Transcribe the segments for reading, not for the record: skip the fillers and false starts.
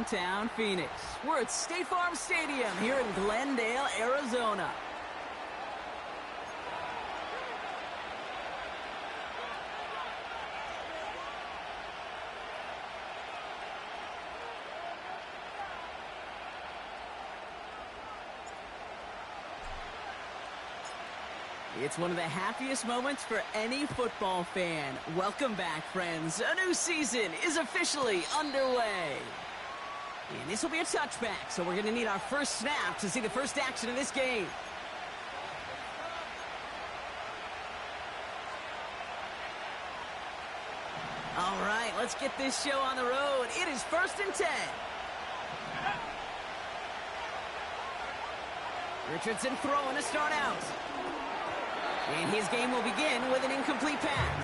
downtown Phoenix. We're at State Farm Stadium here in Glendale, Arizona. It's one of the happiest moments for any football fan. Welcome back, friends. A new season is officially underway. And this will be a touchback, so we're going to need our first snap to see the first action of this game. All right, let's get this show on the road. It is 1st and 10. Richardson throwing to start out. And his game will begin with an incomplete pass.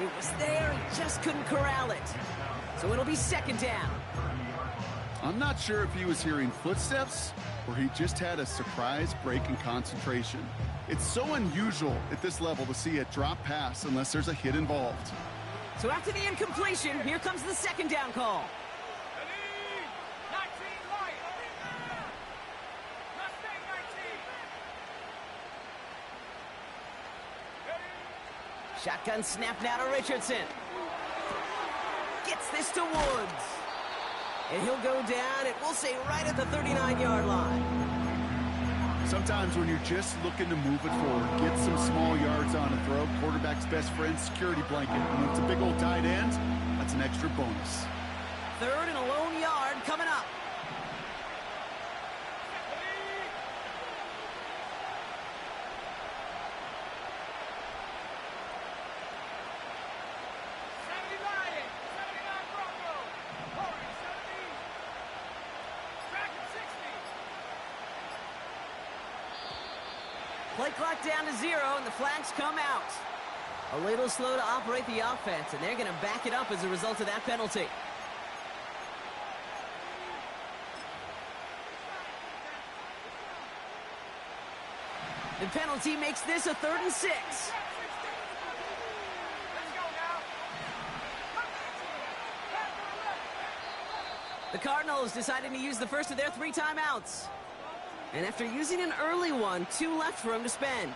It was there, he just couldn't corral it. So it'll be 2nd down. I'm not sure if he was hearing footsteps or he just had a surprise break in concentration. It's so unusual at this level to see a drop pass unless there's a hit involved. So after the incompletion, here comes the 2nd down call. Shotgun snap now to Richardson. Gets this to Woods. And he'll go down, and we'll say right at the 39-yard line. Sometimes when you're just looking to move it forward, get some small yards on a throw, quarterback's best friend, security blanket. And when it's a big old tight end, that's an extra bonus. 3rd and a lone yard coming up. Play clock down to 0, and the flags come out. A little slow to operate the offense, and they're going to back it up as a result of that penalty. The penalty makes this a 3rd and 6. The Cardinals deciding to use the first of their 3 timeouts. And after using an early one, 2 left for him to spend.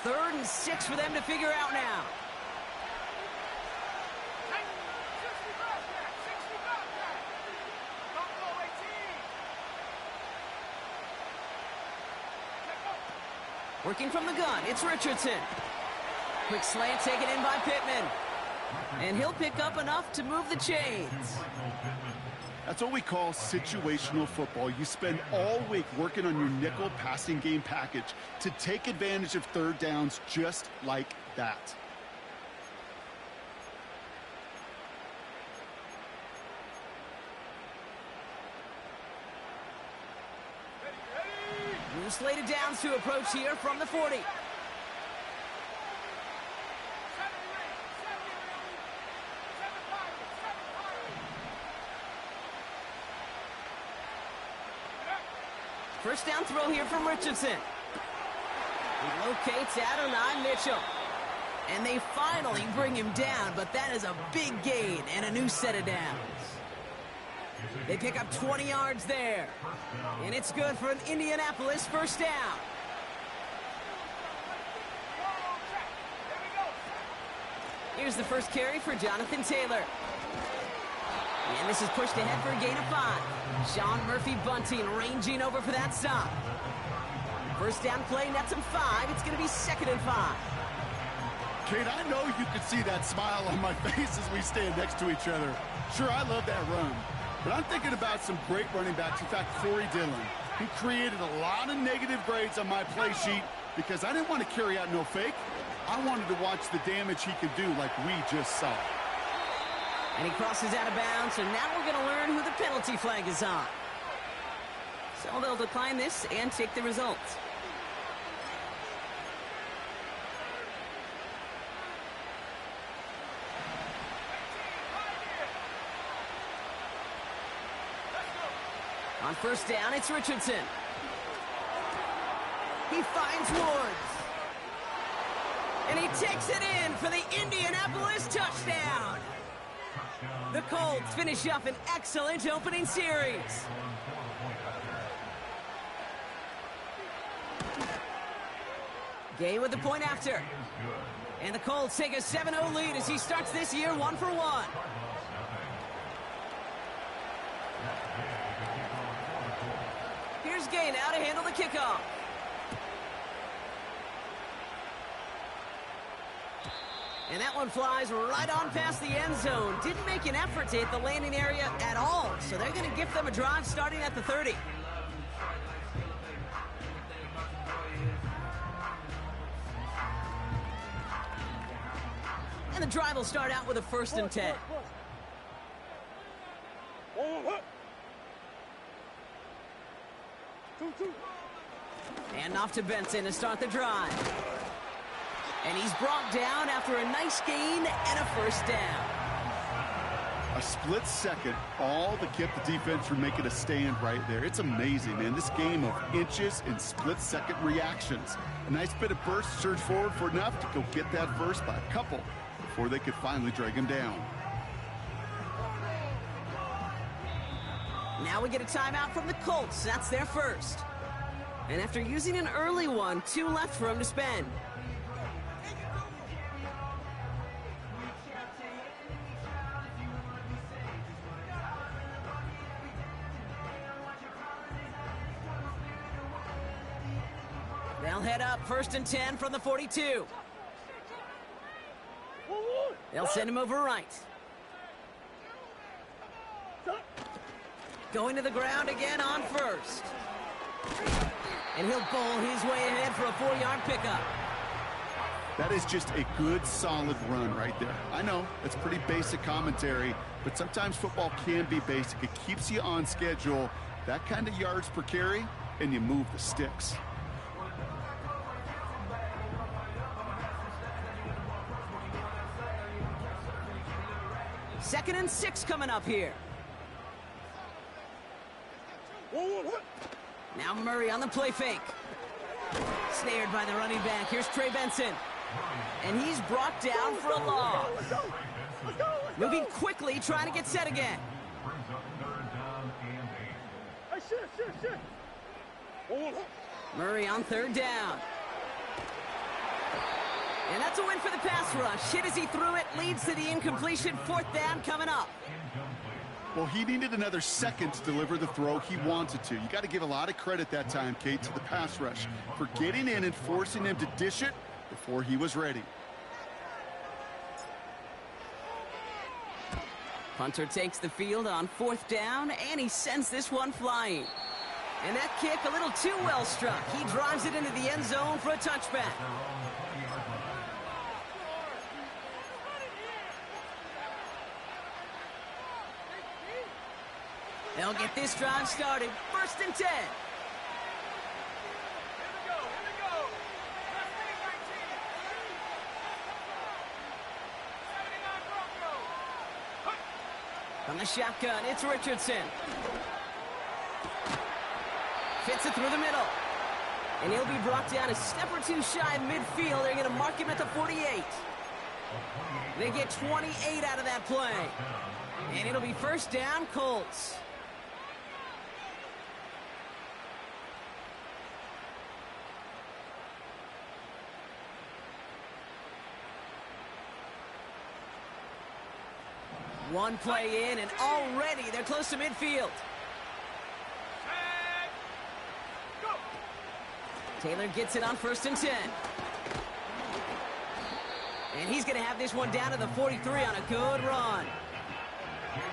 Third and 6 for them to figure out now. Working from the gun, it's Richardson. Quick slant taken in by Pittman. And he'll pick up enough to move the chains. That's what we call situational football. You spend all week working on your nickel passing game package to take advantage of 3rd downs just like that. New slated downs to approach here from the 40. First down throw here from Richardson. He locates Adonai Mitchell. And they finally bring him down, but that is a big gain and a new set of downs. They pick up 20 yards there. And it's good for an Indianapolis first down. Here's the first carry for Jonathan Taylor. And this is pushed ahead for a gain of 5. Sean Murphy-Bunting ranging over for that stop. First down play nets him 5. It's going to be 2nd and 5. Kate, I know you could see that smile on my face as we stand next to each other. Sure, I love that run. But I'm thinking about some great running backs. In fact, Corey Dillon. He created a lot of negative grades on my play sheet because I didn't want to carry out no fake. I wanted to watch the damage he could do like we just saw. And he crosses out of bounds, and now we're going to learn who the penalty flag is on. So they'll decline this and take the results. On first down, it's Richardson. He finds Woods. And he takes it in for the Indianapolis touchdown. The Colts finish up an excellent opening series. Gay with the point after. And the Colts take a 7-0 lead as he starts this year 1-for-1. Here's Gay now to handle the kickoff. And that one flies right on past the end zone. Didn't make an effort to hit the landing area at all. So they're going to gift them a drive starting at the 30. And the drive will start out with a 1st and 10. And off to Benson to start the drive. And he's brought down after a nice gain and a 1st down. A split second, all that kept the defense from making a stand right there. It's amazing, man. This game of inches and split-second reactions. A nice bit of burst, surge forward for enough to go get that first by a couple before they could finally drag him down. Now we get a timeout from the Colts. That's their first. And after using an early one, 2 left for him to spend. They'll head up 1st and 10 from the 42. They'll send him over right. Going to the ground again on 1st. And he'll bowl his way ahead for a 4-yard pickup. That is just a good, solid run right there. I know, it's pretty basic commentary, but sometimes football can be basic. It keeps you on schedule, that kind of yards per carry, and you move the sticks. Second and 6 coming up here. Now Murray on the play fake. Snared by the running back. Here's Trey Benson. And he's brought down for a loss. Moving quickly, trying to get set again. Murray on 3rd down. And that's a win for the pass rush. Hit as he threw it, leads to the incompletion. 4th down coming up. Well, he needed another second to deliver the throw he wanted to. You got to give a lot of credit that time, Kate, to the pass rush for getting in and forcing him to dish it before he was ready. Punter takes the field on 4th down, and he sends this one flying. And that kick a little too well struck. He drives it into the end zone for a touchback. They'll get this drive started. 1st and 10. From the shotgun, it's Richardson. Fits it through the middle. And he'll be brought down a step or 2 shy of midfield. They're going to mark him at the 48. They get 28 out of that play. And it'll be 1st down, Colts. One play in, and already they're close to midfield. Taylor gets it on 1st and 10. And he's going to have this one down to the 43 on a good run.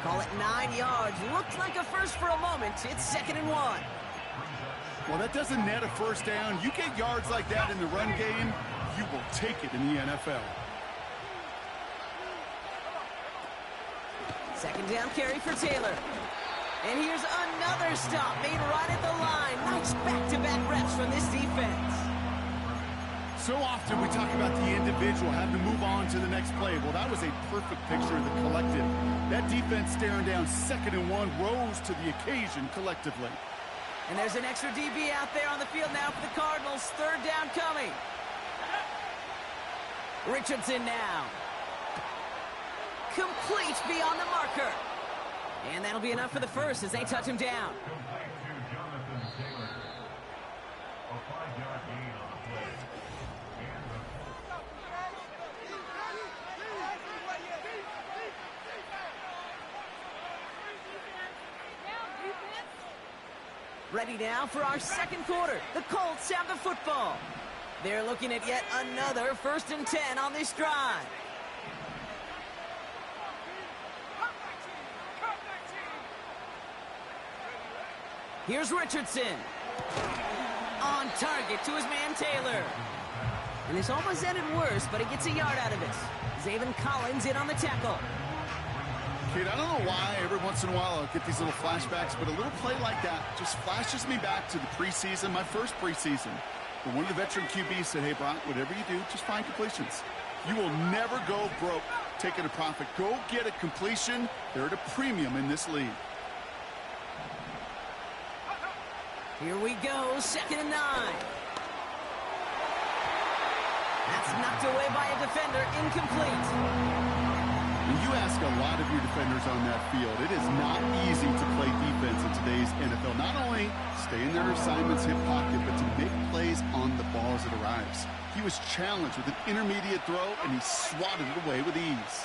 Call it 9 yards. Looked like a first for a moment. It's 2nd and 1. Well, that doesn't net a first down. You get yards like that in the run game, you will take it in the NFL. 2nd down carry for Taylor. And here's another stop made right at the line. Nice back-to-back reps from this defense. So often we talk about the individual having to move on to the next play. Well, that was a perfect picture of the collective. That defense staring down 2nd and 1 rose to the occasion collectively. And there's an extra DB out there on the field now for the Cardinals. 3rd down coming. Richardson now. Complete beyond the marker. And that'll be enough for the first as they touch him down. Ready now for our 2nd quarter. The Colts have the football. They're looking at yet another 1st and 10 on this drive. Here's Richardson. On target to his man Taylor. And this almost ended worse, but he gets a yard out of it. Zaven Collins in on the tackle. Kid, I don't know why every once in a while I'll get these little flashbacks, but a little play like that just flashes me back to the preseason, my first preseason. When one of the veteran QBs said, hey, Brock, whatever you do, just find completions. You will never go broke taking a profit. Go get a completion. They're at a premium in this league. Here we go, 2nd and 9. That's knocked away by a defender, incomplete. When you ask a lot of your defenders on that field, it is not easy to play defense in today's NFL. Not only stay in their assignment's hip pocket, but to make plays on the ball as it arrives. He was challenged with an intermediate throw, and he swatted it away with ease.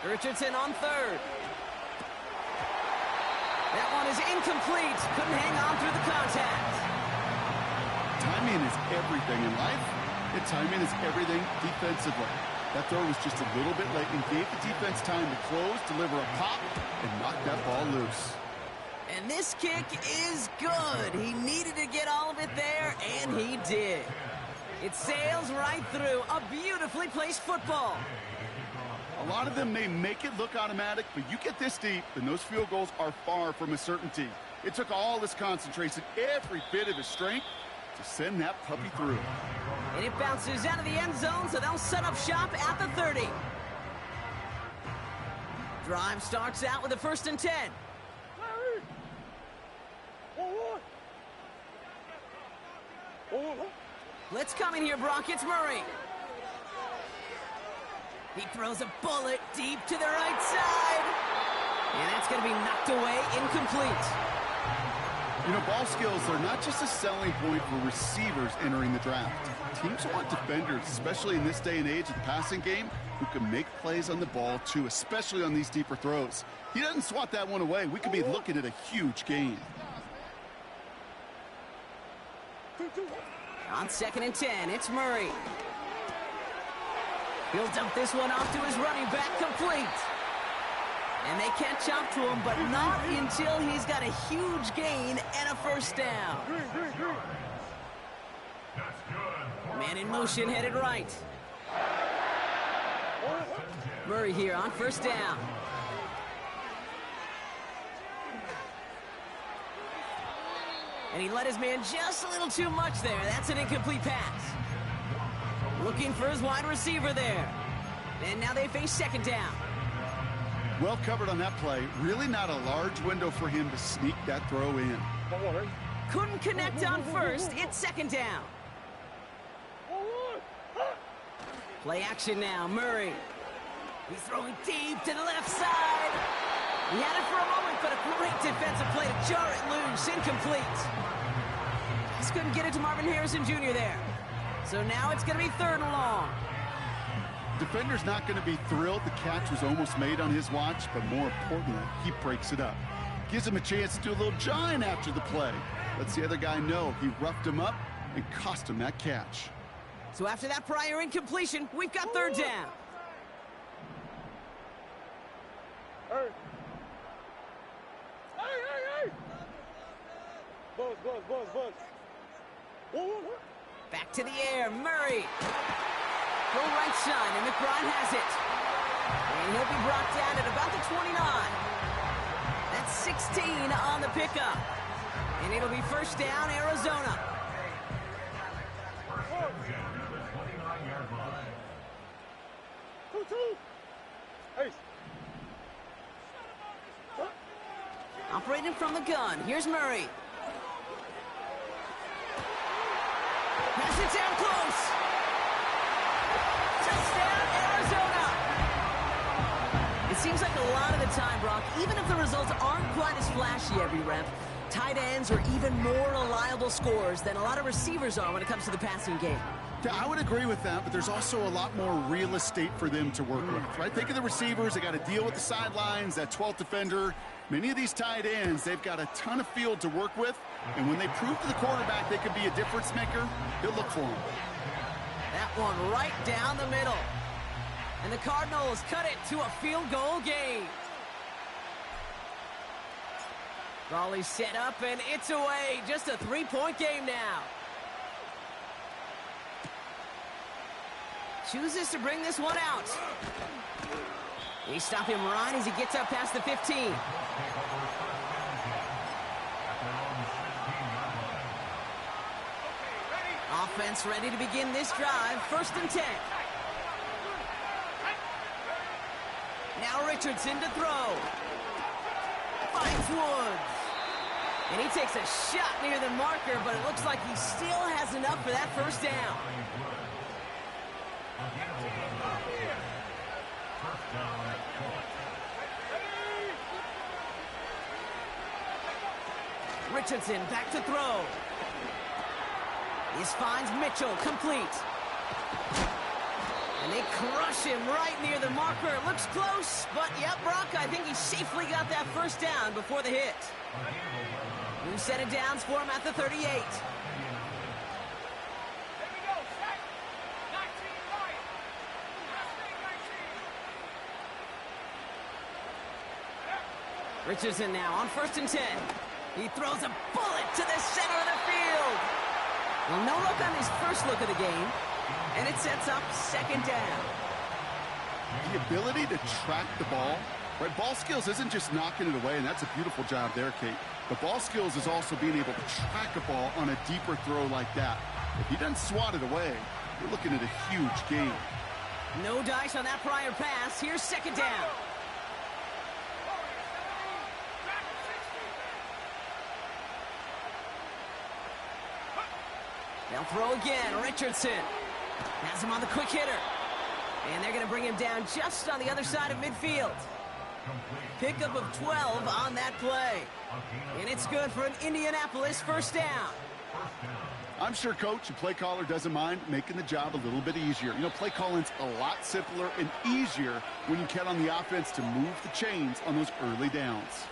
Richardson on 3rd. That one is incomplete. Couldn't hang on through the contact. Timing is everything in life, and timing is everything defensively. That throw was just a little bit late and gave the defense time to close, deliver a pop, and knock that ball loose. And this kick is good. He needed to get all of it there, and he did. It sails right through. A beautifully placed football. A lot of them may make it look automatic, but you get this deep, and those field goals are far from a certainty. It took all his concentration, every bit of his strength, to send that puppy through. And it bounces out of the end zone, so they'll set up shop at the 30. Drive starts out with a 1st and 10. Blitz coming here, Brock. It's Murray. He throws a bullet deep to the right side. And that's going to be knocked away, incomplete. You know, ball skills are not just a selling point for receivers entering the draft. Teams want defenders, especially in this day and age of the passing game, who can make plays on the ball, too, especially on these deeper throws. He doesn't swat that one away. We could be looking at a huge gain. On 2nd and 10, it's Murray. He'll dump this one off to his running back, complete. And they catch up to him, but not until he's got a huge gain and a 1st down. Man in motion, headed right. Murray here on 1st down. And he let his man just a little too much there. That's an incomplete pass. Looking for his wide receiver there. And now they face 2nd down. Well covered on that play. Really not a large window for him to sneak that throw in. Couldn't connect on 1st. It's 2nd down. Play action now. Murray. He's throwing deep to the left side. He had it for a moment, but a great defensive play to jar it loose. Incomplete. Just couldn't get it to Marvin Harrison Jr. there. So now it's going to be 3rd and long. Defender's not going to be thrilled the catch was almost made on his watch, but more importantly, he breaks it up. Gives him a chance to do a little jawing after the play. Lets the other guy know he roughed him up and cost him that catch. So after that prior incompletion, we've got third down. Hey! Hey! Buzz. Whoa. Back to the air, Murray. Full right side, and McBride has it. And he'll be brought down at about the 29. That's 16 on the pickup. And it'll be first down, Arizona. Hey. Operating from the gun, here's Murray. Pass it down close. Touchdown, Arizona. It seems like a lot of the time, Brock, even if the results aren't quite as flashy every rep, tight ends are even more reliable scorers than a lot of receivers are when it comes to the passing game. Yeah, I would agree with that, but there's also a lot more real estate for them to work with, right? Think of the receivers. They got to deal with the sidelines, that 12th defender. Many of these tight ends, they've got a ton of field to work with, and when they prove to the quarterback they could be a difference maker, they'll look for him. That one right down the middle. And the Cardinals cut it to a field goal game. Raleigh set up, and it's away. Just a 3-point game now. Chooses to bring this one out. They stop him right as he gets up past the 15. Offense ready to begin this drive. First and 10. Now Richardson to throw. Finds Woods. And he takes a shot near the marker, but it looks like he still has enough for that first down. Richardson back to throw. This finds Mitchell, complete. And they crush him right near the marker. It looks close, but yep, Brock, I think he safely got that first down before the hit. New set of downs for him at the 38. Richardson now on first and 10. He throws a bullet to the center of the field. Well, no look on his first look of the game, and it sets up second down. The ability to track the ball, right? Ball skills isn't just knocking it away, and that's a beautiful job there, Kate. But ball skills is also being able to track a ball on a deeper throw like that. If he doesn't swat it away, you're looking at a huge game. No dice on that prior pass. Here's second down. They'll throw again. Richardson has him on the quick hitter. And they're going to bring him down just on the other side of midfield. Pickup of 12 on that play. And it's good for an Indianapolis first down. I'm sure coach and play caller doesn't mind making the job a little bit easier. You know, play calling's a lot simpler and easier when you count on the offense to move the chains on those early downs.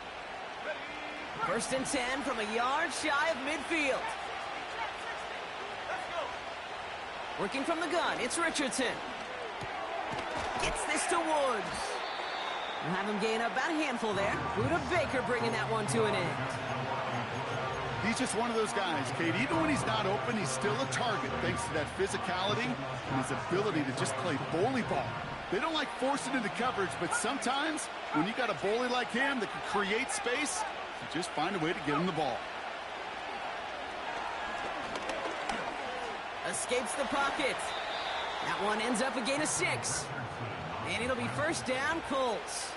First and 10 from a yard shy of midfield. Working from the gun, it's Richardson. Gets this to Woods. We'll have him gain about a handful there. Buda Baker bringing that one to an end. He's just one of those guys, Kate. Even when he's not open, he's still a target thanks to that physicality and his ability to just play bully ball. They don't like forcing into coverage, but sometimes when you got a bully like him that can create space, you just find a way to get him the ball. Escapes the pocket. That one ends up a gain of 6. And it'll be first down, Colts.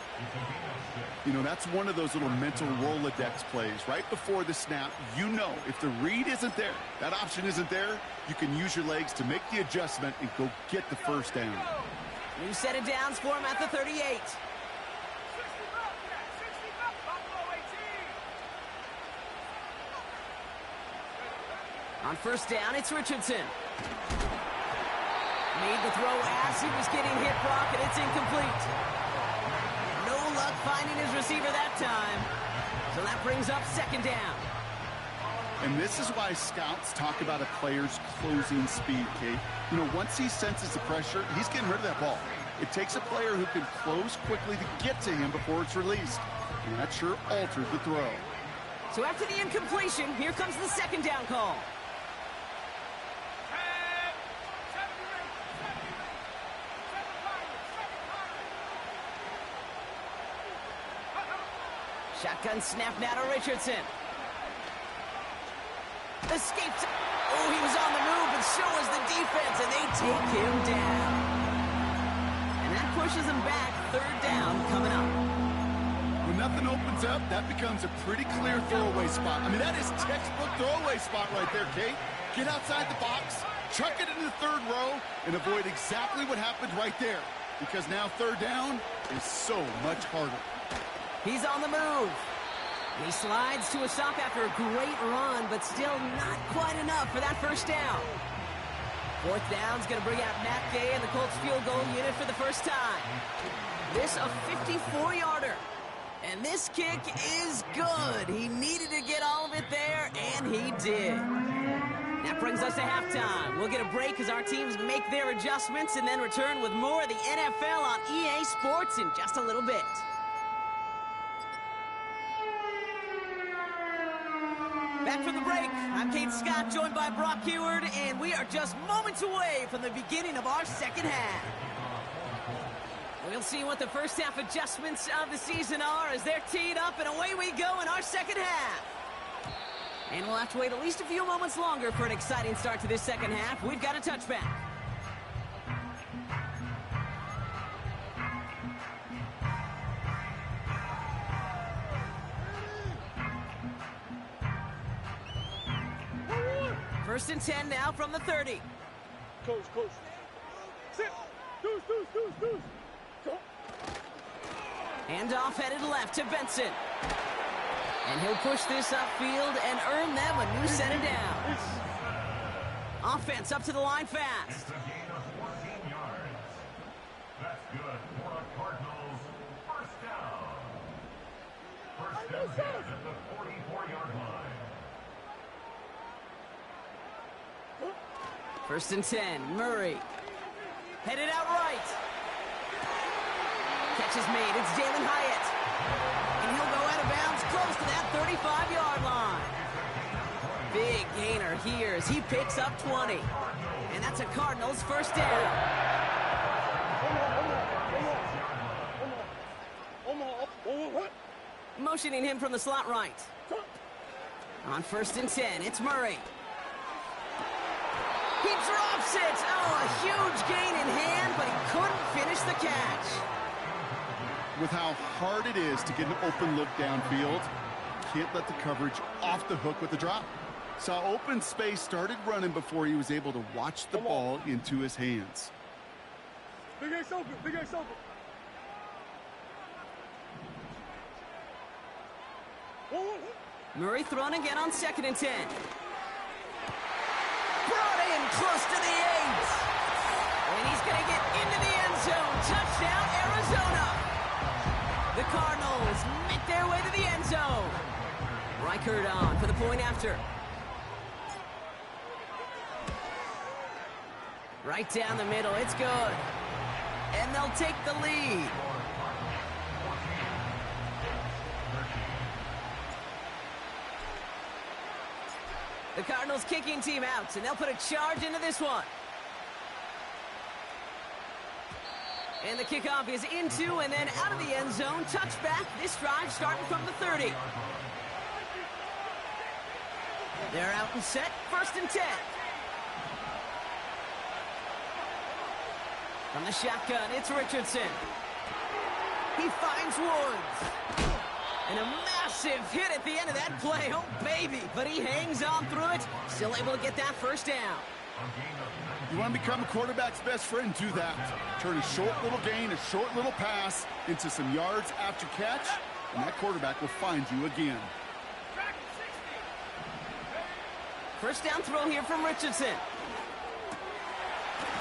You know, that's one of those little mental Rolodex plays. Right before the snap, you know if the read isn't there, that option isn't there, you can use your legs to make the adjustment and go get the first down. New set of downs for him at the 38. On first down, it's Richardson. Made the throw as he was getting hit, Brock, and it's incomplete. No luck finding his receiver that time. So that brings up second down. And this is why scouts talk about a player's closing speed, Kate. You know, once he senses the pressure, he's getting rid of that ball. It takes a player who can close quickly to get to him before it's released. And that sure altered the throw. So after the incompletion, here comes the second down call. Shotgun snap now to Richardson. Escapes. Oh, he was on the move, and so was the defense, and they take him down. And that pushes him back. Third down coming up. When nothing opens up, that becomes a pretty clear throwaway spot. I mean, that is textbook throwaway spot right there, Kate. Get outside the box, chuck it into the third row, and avoid exactly what happened right there. Because now third down is so much harder. He's on the move. And he slides to a stop after a great run, but still not quite enough for that first down. Fourth down's going to bring out Matt Gay and the Colts field goal unit for the first time. This a 54-yarder. And this kick is good. He needed to get all of it there, and he did. That brings us to halftime. We'll get a break as our teams make their adjustments and then return with more of the NFL on EA Sports in just a little bit. Back from the break, I'm Kate Scott, joined by Brock Huard, and we are just moments away from the beginning of our second half. We'll see what the first half adjustments of the season are as they're teed up, and away we go in our second half. And we'll have to wait at least a few moments longer for an exciting start to this second half. We've got a touchback. First and 10 now from the 30. Close. Sit. Deuce. Go. Handoff headed left to Benson. And he'll push this upfield and earn them a new set of downs. Offense up to the line fast. It's a gain of 14 yards. That's good for a Cardinals first down. First and 10 at the 44-yard line. First and 10, Murray. Headed out right. Catch is made, it's Jalen Hyatt. And he'll go out of bounds close to that 35-yard line. Big gainer here as he picks up 20. And that's a Cardinals first down. Motioning him from the slot right. On first and 10, it's Murray. He drops it! Oh, a huge gain in hand, but he couldn't finish the catch. With how hard it is to get an open look downfield, can't let the coverage off the hook with the drop. Saw open space, started running before he was able to watch the ball into his hands. Big Ace open. Murray thrown again on second and 10. Brought in close to the 8. And he's going to get into the end zone. Touchdown, Arizona. The Cardinals make their way to the end zone. Reichert on for the point after. Right down the middle. It's good. And they'll take the lead. The Cardinals kicking team out, and they'll put a charge into this one. And the kickoff is into and then out of the end zone. Touchback. This drive starting from the 30. They're out and set. First and 10. From the shotgun, it's Richardson. He finds Woods. And a massive hit at the end of that play. Oh, baby. But he hangs on through it. Still able to get that first down. You want to become a quarterback's best friend? Do that. Turn a short little gain, a short little pass into some yards after catch, and that quarterback will find you again. First down throw here from Richardson.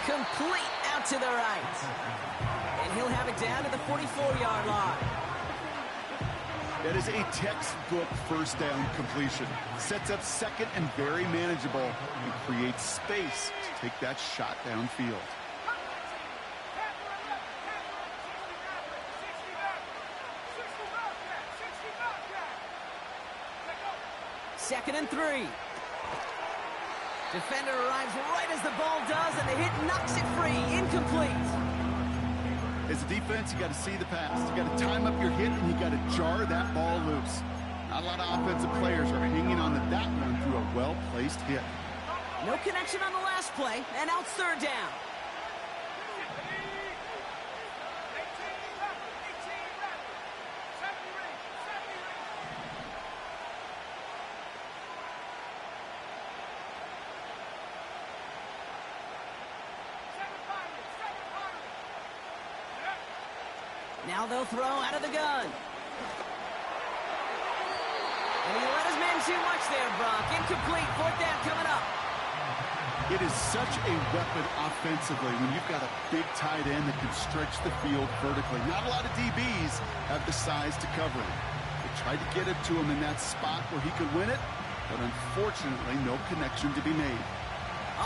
Complete out to the right. And he'll have it down to the 44-yard line. That is a textbook first down completion. Sets up second and very manageable and creates space to take that shot downfield. Second and 3. Defender arrives right as the ball does, and the hit knocks it free. Incomplete. As a defense, you got to see the pass. You got to time up your hit, and you got to jar that ball loose. Not a lot of offensive players are hanging on to that one through a well-placed hit. No connection on the last play, and now it's third down. Now they'll throw out of the gun. And he let his man too much there, Brock. Incomplete. Fourth down coming up. It is such a weapon offensively when you've got a big tight end that can stretch the field vertically. Not a lot of DBs have the size to cover him. They tried to get it to him in that spot where he could win it, but unfortunately no connection to be made.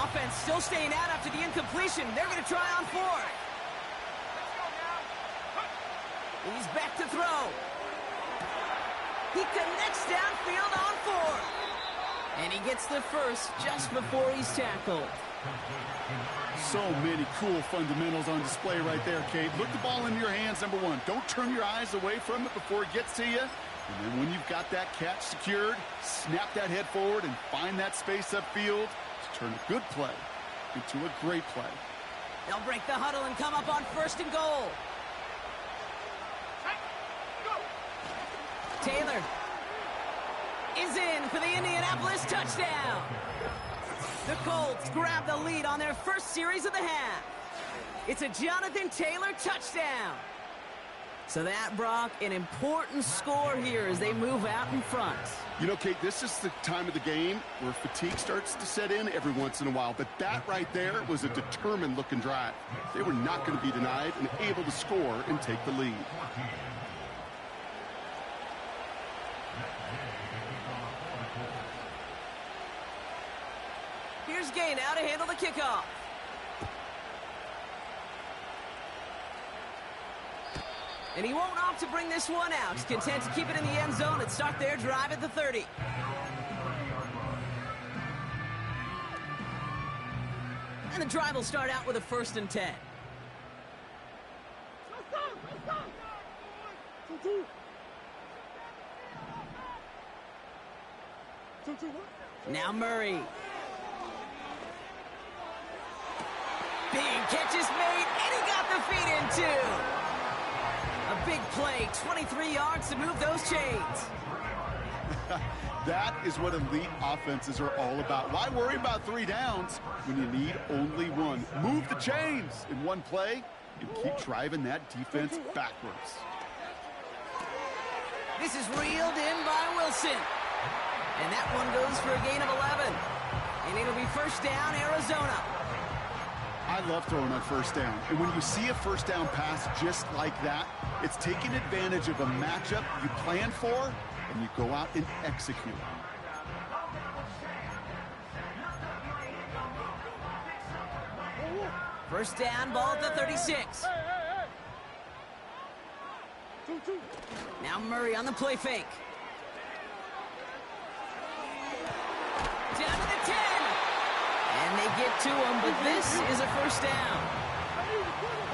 Offense still staying out after the incompletion. They're going to try on fourth. He's back to throw. He connects downfield on fourth. And he gets the first just before he's tackled. So many cool fundamentals on display right there, Kate. Look the ball into your hands, number one. Don't turn your eyes away from it before it gets to you. And then when you've got that catch secured, snap that head forward and find that space upfield to turn a good play into a great play. They'll break the huddle and come up on first and goal. Taylor is in for the Indianapolis touchdown. The Colts grab the lead on their first series of the half. It's a Jonathan Taylor touchdown. So that, Brock, an important score here as they move out in front. You know, Kate, this is the time of the game where fatigue starts to set in every once in a while. But that right there was a determined-looking drive. They were not going to be denied and able to score and take the lead. Here's Gay now to handle the kickoff. And he won't opt to bring this one out. He's content to keep it in the end zone and start their drive at the 30. And the drive will start out with a 1st and 10. Now Murray. Big catch is made, and he got the feet in too. A big play, 23 yards to move those chains. That is what elite offenses are all about. Why worry about 3 downs when you need only one? Move the chains in one play and keep driving that defense backwards. This is reeled in by Wilson. And that one goes for a gain of 11. And it'll be first down, Arizona. I love throwing on first down. And when you see a first down pass just like that, it's taking advantage of a matchup you plan for, and you go out and execute. First down, ball at the 36. Now Murray on the play fake. Down to the 10. And they get to him, but this is a first down.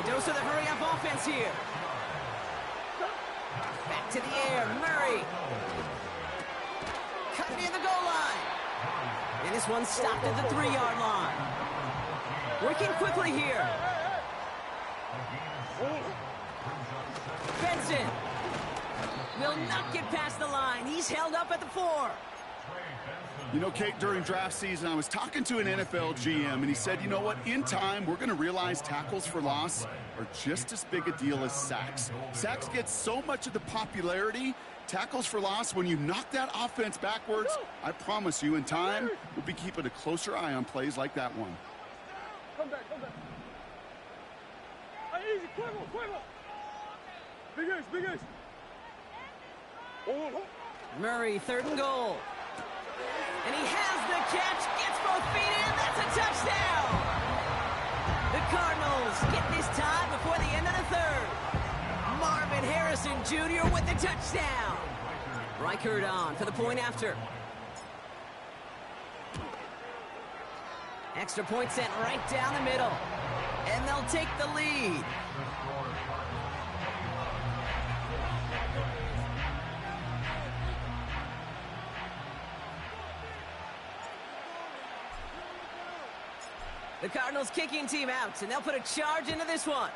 A dose of the hurry-up offense here. Back to the air, Murray. Cut near the goal line. And this one stopped at the 3-yard line. Working quickly here. Benson will not get past the line. He's held up at the 4. You know, Kate, during draft season, I was talking to an NFL GM, and he said, you know what, in time, we're going to realize tackles for loss are just as big a deal as sacks. Sacks get so much of the popularity. Tackles for loss, when you knock that offense backwards, I promise you, in time, we'll be keeping a closer eye on plays like that one. Come back, come back. Hey, easy, quick one. Big Ace, big Ace. Murray, 3rd and goal. And he has the catch, gets both feet in, that's a touchdown! The Cardinals get this tie before the end of the 3rd. Marvin Harrison Jr. with the touchdown. Reichert on for the point after. Extra point sent right down the middle. And they'll take the lead. The Cardinals kicking team out, and they'll put a charge into this one.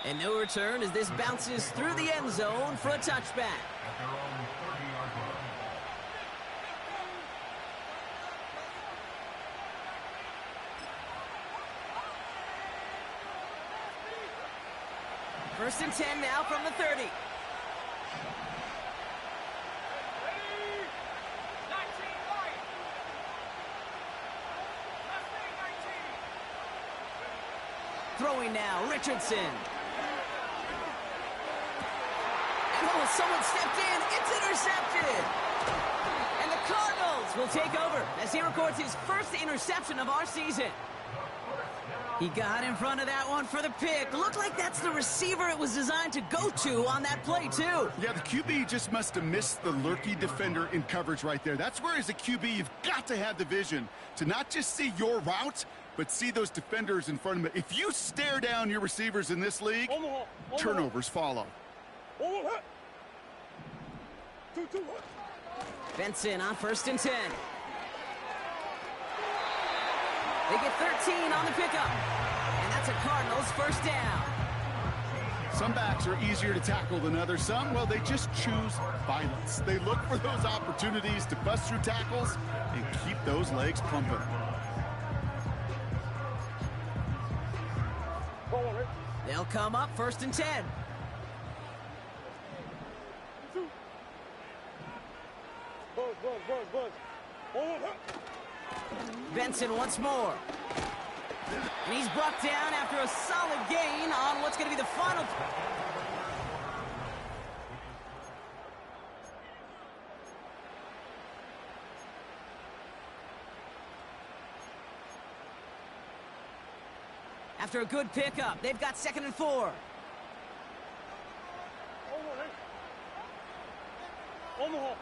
And no return as this bounces through the end zone for a touchback. At their own 30-yard line. First and 10 now from the 30. Throwing now, Richardson. And oh, someone stepped in. It's intercepted. And the Cardinals will take over as he records his first interception of our season. He got in front of that one for the pick. Looked like that's the receiver it was designed to go to on that play, too. Yeah, the QB just must have missed the lurky defender in coverage right there. That's where, as a QB, you've got to have the vision to not just see your route, but see those defenders in front of it. If you stare down your receivers in this league, turnovers follow. Benson on 1st and 10. They get 13 on the pickup. And that's a Cardinals first down. Some backs are easier to tackle than others. Some, well, they just choose violence. They look for those opportunities to bust through tackles and keep those legs pumping. They'll come up 1st and 10. Benson once more. And he's brought down after a solid gain on what's going to be the final. After a good pickup, they've got 2nd and 4. Omaha.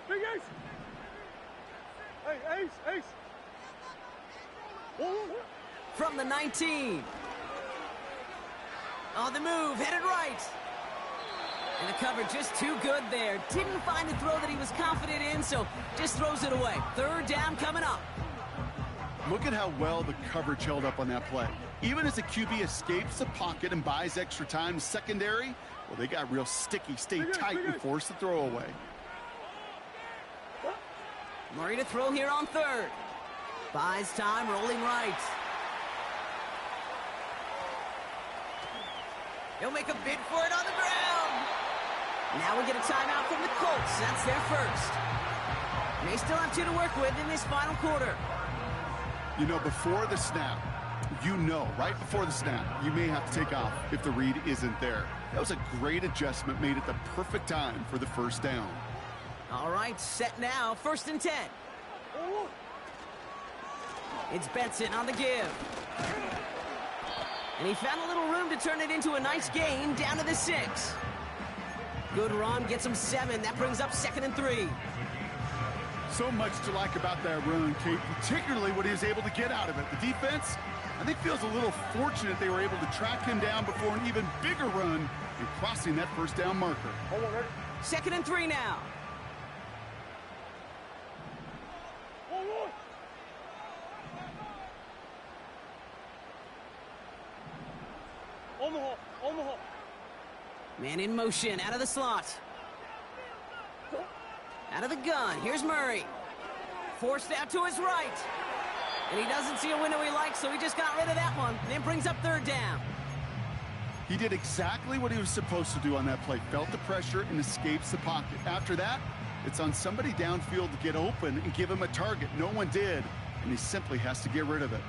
Big Ace. Hey, Ace. From the 19. On the move, headed right. And the cover just too good there. Didn't find a throw that he was confident in, so just throws it away. 3rd down coming up. Look at how well the coverage held up on that play. Even as the QB escapes the pocket and buys extra time secondary, well, they got real sticky, stay tight, and force the throw away. Murray to throw here on 3rd. Buys time, rolling right. He'll make a bid for it on the ground. Now we get a timeout from the Colts. That's their first. They still have 2 to work with in this final quarter. You know, before the snap, right before the snap, you may have to take off if the read isn't there. That was a great adjustment made at the perfect time for the first down. All right, set now, 1st and 10. It's Benson on the give. And he found a little room to turn it into a nice gain down to the 6. Good run, gets him 7. That brings up 2nd and 3. So much to like about that run, Kate, particularly what he was able to get out of it. The defense, I think, feels a little fortunate they were able to track him down before an even bigger run and crossing that first down marker. 2nd and 3 now. Omaha. Man in motion, out of the slot. Out of the gun, here's Murray. Forced out to his right. And he doesn't see a window he likes, so he just got rid of that one. And then brings up 3rd down. He did exactly what he was supposed to do on that play. Felt the pressure and escapes the pocket. After that, it's on somebody downfield to get open and give him a target. No one did, and he simply has to get rid of it.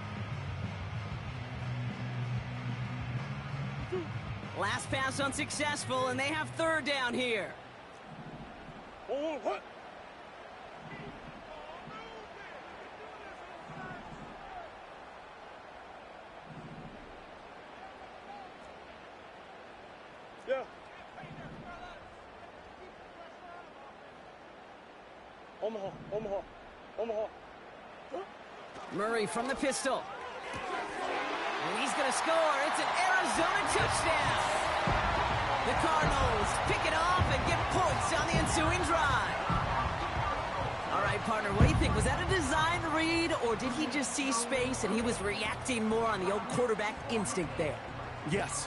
Last pass unsuccessful, and they have third down here. Oh, what? Yeah. Omaha, Omaha, Omaha. Murray from the pistol. And he's going to score. It's an Arizona touchdown. The Cardinals pick it off and get points on the ensuing drive. All right, partner, what do you think? Was that a design read, or did he just see space and he was reacting more on the old quarterback instinct there? Yes.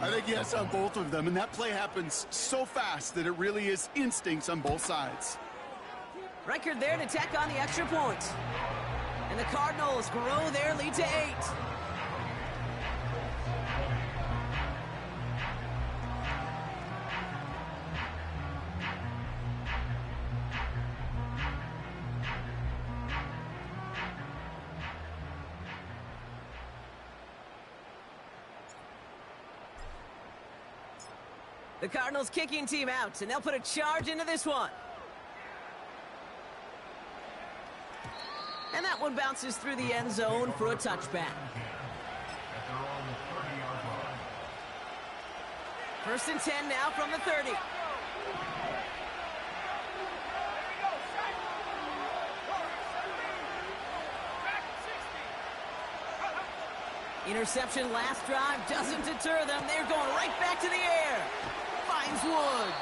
I think yes on both of them, and that play happens so fast that it really is instincts on both sides. Record there to tack on the extra point. And the Cardinals grow their lead to 8. The Cardinals kicking team out, and they'll put a charge into this one. And that one bounces through the end zone for a touchback. First and 10 now from the 30. Interception last drive doesn't deter them. They're going right back to the air. Finds Woods.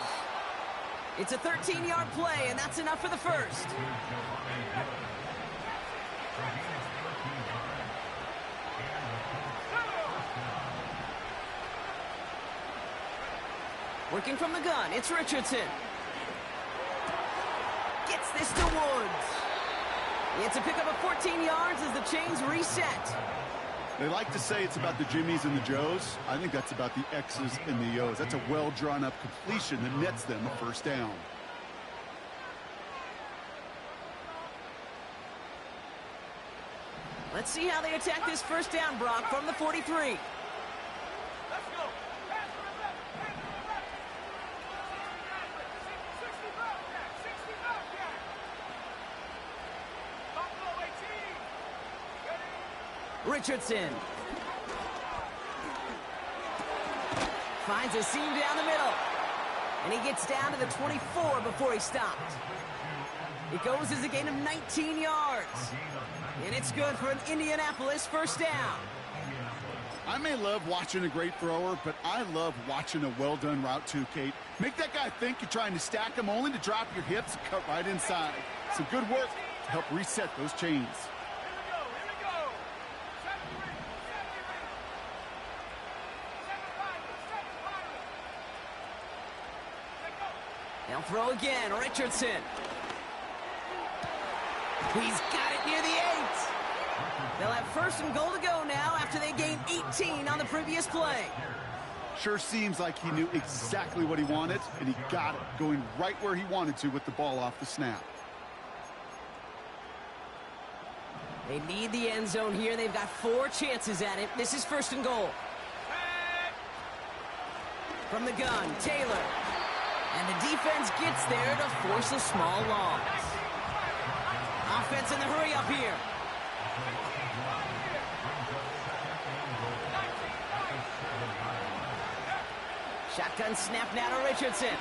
It's a 13-yard play, and that's enough for the first. Working from the gun, it's Richardson. Gets this to Woods. It's a pickup of 14 yards as the chains reset. They like to say it's about the Jimmies and the Joes. I think that's about the X's and the O's. That's a well-drawn-up completion that nets them a first down. Let's see how they attack this first down, Brock, from the 43. Richardson finds a seam down the middle, and he gets down to the 24 before he stopped. It goes as a gain of 19 yards, and it's good for an Indianapolis first down. I may love watching a great thrower, but I love watching a well-done route too, Kate. Make that guy think you're trying to stack him only to drop your hips and cut right inside. Some good work to help reset those chains. They'll throw again, Richardson. He's got it near the 8. They'll have first and goal to go now after they gained 18 on the previous play. Sure seems like he knew exactly what he wanted, and he got it, going right where he wanted to with the ball off the snap. They need the end zone here. They've got 4 chances at it. This is first and goal. From the gun, Taylor. And the defense gets there to force a small loss. Offense in the hurry up here. Shotgun snap now to Richardson.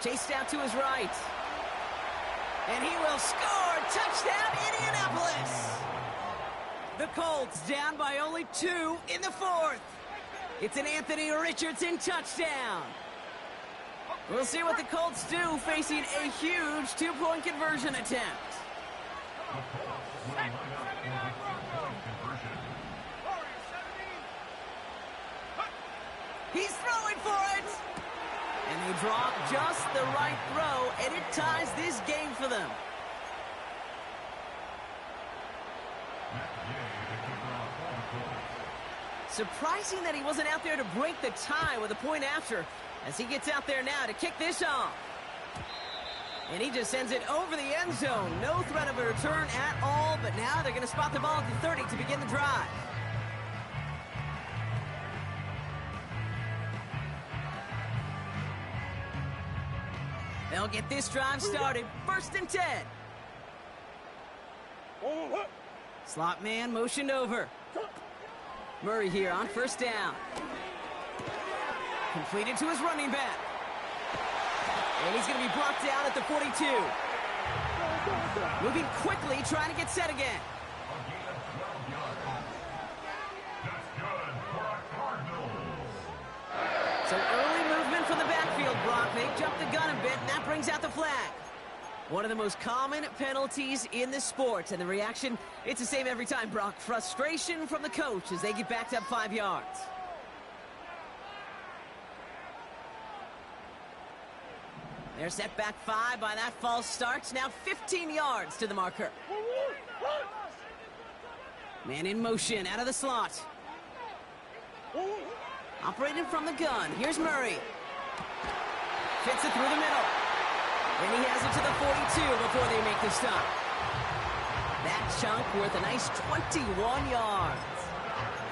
Chased out to his right. And he will score. Touchdown, Indianapolis. The Colts down by only 2 in the 4th. It's an Anthony Richardson touchdown. We'll see what the Colts do facing a huge 2-point conversion attempt. He's throwing for it. And they drop just the right throw, and it ties this game for them. Surprising that he wasn't out there to break the tie with a point after, as he gets out there now to kick this off. And he just sends it over the end zone. No threat of a return at all, but now they're going to spot the ball at the 30 to begin the drive. They'll get this drive started. 1st and 10. Slot man motioned over. Murray here on 1st down. Completed to his running back. And he's going to be brought down at the 42. Moving quickly, trying to get set again. So early movement from the backfield, Brock. They jumped the gun a bit, and that brings out the flag. One of the most common penalties in the sport, and the reaction, it's the same every time, Brock. Frustration from the coach as they get backed up 5 yards. They're set back 5 by that false start. Now 15 yards to the marker. Man in motion out of the slot. Operating from the gun. Here's Murray. Fits it through the middle. And he has it to the 42 before they make the stop. That chunk worth a nice 21 yards.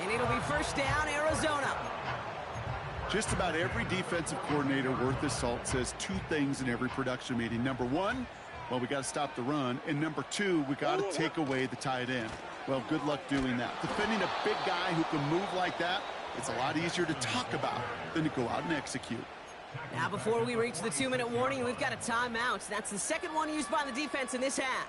And it'll be 1st down, Arizona. Just about every defensive coordinator worth his salt says 2 things in every production meeting. Number 1, well, we got to stop the run. And number 2, we got to take away the tight end. Well, good luck doing that. Defending a big guy who can move like that, it's a lot easier to talk about than to go out and execute. Now, before we reach the 2-minute warning, we've got a timeout. That's the 2nd one used by the defense in this half.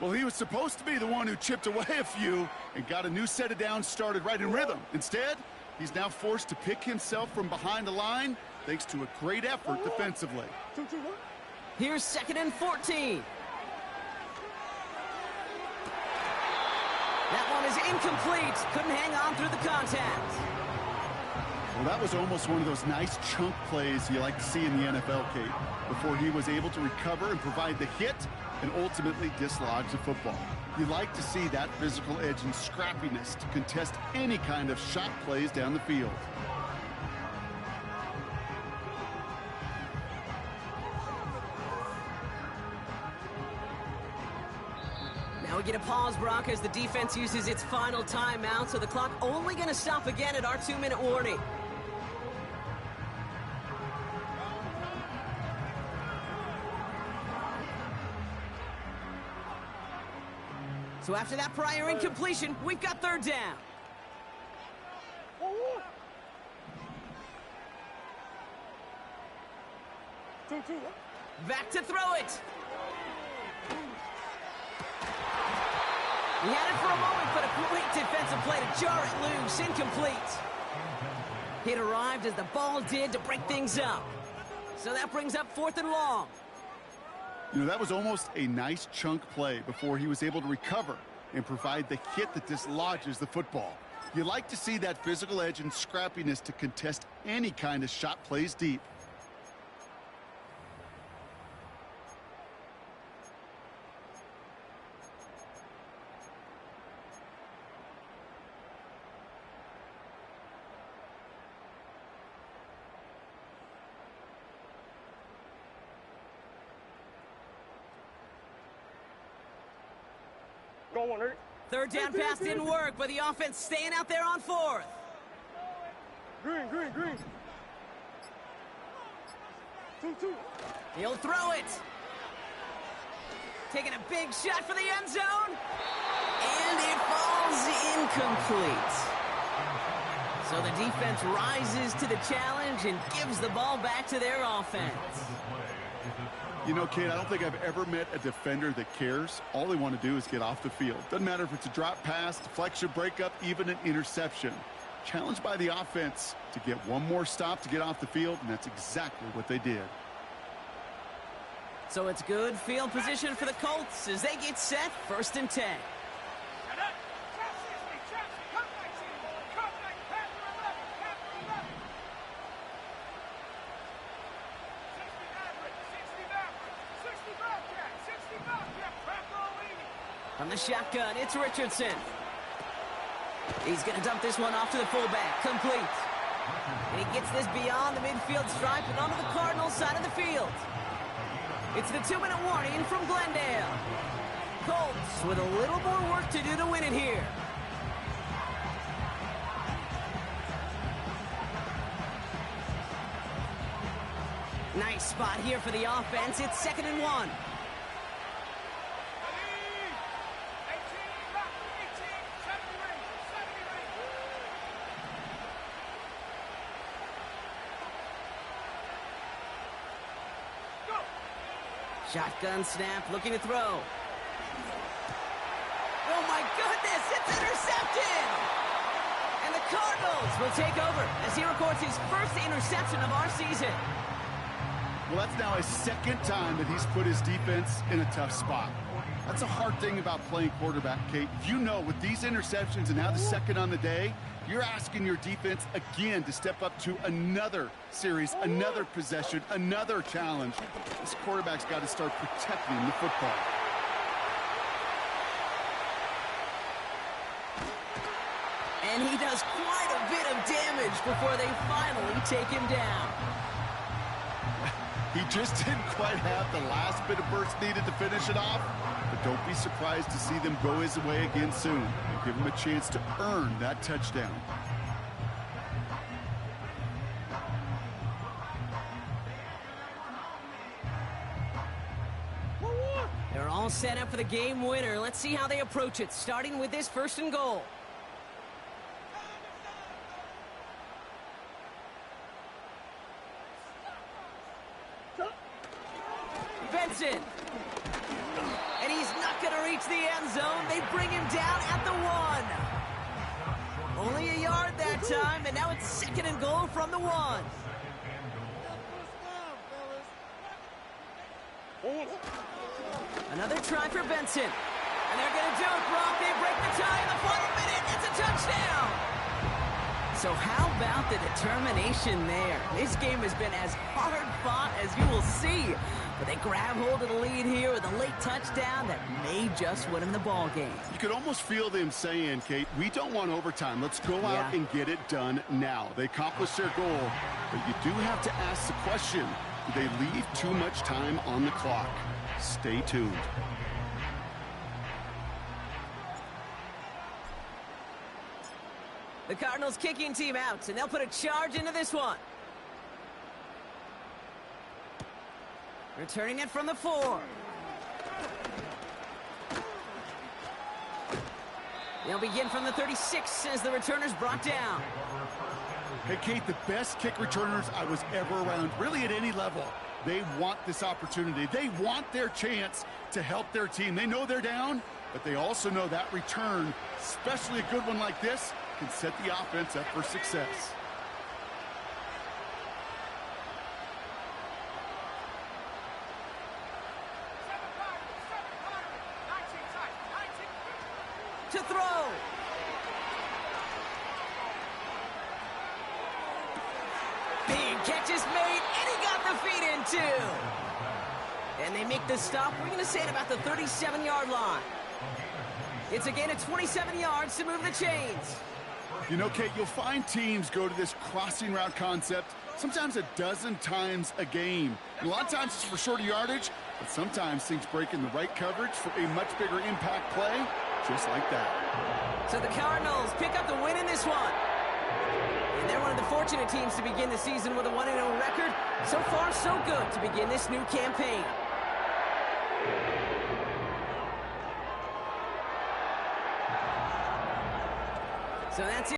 Well, he was supposed to be the one who chipped away a few and got a new set of downs started right in rhythm. Instead, he's now forced to pick himself from behind the line thanks to a great effort defensively. Here's 2nd and 14. That one is incomplete. Couldn't hang on through the contact. Well, that was almost one of those nice chunk plays you like to see in the NFL, Kate, before he was able to recover and provide the hit and ultimately dislodge the football. You like to see that physical edge and scrappiness to contest any kind of shot plays down the field. Now we get a pause, Brock, as the defense uses its final timeout, so the clock only going to stop again at our 2-minute warning. So after that prior incompletion, we've got 3rd down. Back to throw it. He had it for a moment, but a great defensive play to jar it loose. Incomplete. It arrived as the ball did to break things up. So that brings up 4th and long. You know, that was almost a nice chunk play before he was able to recover and provide the hit that dislodges the football. You like to see that physical edge and scrappiness to contest any kind of shot plays deep. Go on, Eric. 3rd down pass didn't work, but the offense staying out there on 4th. Green. 2. He'll throw it. Taking a big shot for the end zone. And it falls incomplete. So the defense rises to the challenge and gives the ball back to their offense. You know, Kate, I don't think I've ever met a defender that cares. All they want to do is get off the field. Doesn't matter if it's a drop pass, deflection, breakup, even an interception. Challenged by the offense to get one more stop to get off the field, and that's exactly what they did. So it's good field position for the Colts as they get set. 1st and 10. From the shotgun, it's Richardson. He's going to dump this one off to the fullback. Complete. And he gets this beyond the midfield stripe and onto the Cardinals side of the field. It's the 2-minute warning from Glendale. Colts with a little more work to do to win it here. Nice spot here for the offense. It's 2nd and 1. Shotgun snap, looking to throw. Oh my goodness, it's intercepted! And the Cardinals will take over as he records his first interception of our season. Well, that's now his 2nd time that he's put his defense in a tough spot. That's a hard thing about playing quarterback, Kate. You know, with these interceptions and now the 2nd on the day, you're asking your defense again to step up to another series, another possession, another challenge. This quarterback's got to start protecting the football. And he does quite a bit of damage before they finally take him down. He just didn't quite have the last bit of burst needed to finish it off, but don't be surprised to see them go his way again soon and give him a chance to earn that touchdown. They're all set up for the game winner. Let's see how they approach it, starting with this 1st and goal. Benson. And he's not going to reach the end zone. They bring him down at the 1. Only a yard that time, and now it's 2nd and goal from the 1. Another try for Benson. And they're going to do it, Brock. They break the tie in the final minute. It's a touchdown. So how about the determination there? This game has been as hard fought as you will see. But they grab hold of the lead here with a late touchdown that may just win them the ball game. You could almost feel them saying, Kate, we don't want overtime. Let's go out and get it done now. They accomplished their goal, but you do have to ask the question, do they leave too much time on the clock? Stay tuned. The Cardinals kicking team out, and they'll put a charge into this one. Returning it from the 4. They'll begin from the 36 as the returner's brought down. Hey, Kate, the best kick returners I was ever around, really at any level, they want this opportunity. They want their chance to help their team. They know they're down, but they also know that return, especially a good one like this, can set the offense up for success. To throw. Big catch is made, and he got the feet in too. And they make the stop. We're going to say at about the 37-yard line. It's a gain of 27 yards to move the chains. You know, Kate, you'll find teams go to this crossing route concept sometimes a dozen times a game. And a lot of times it's for shorter yardage, but sometimes things break in the right coverage for a much bigger impact play, just like that. So the Cardinals pick up the win in this one. And they're one of the fortunate teams to begin the season with a 1-0 record. So far, so good to begin this new campaign.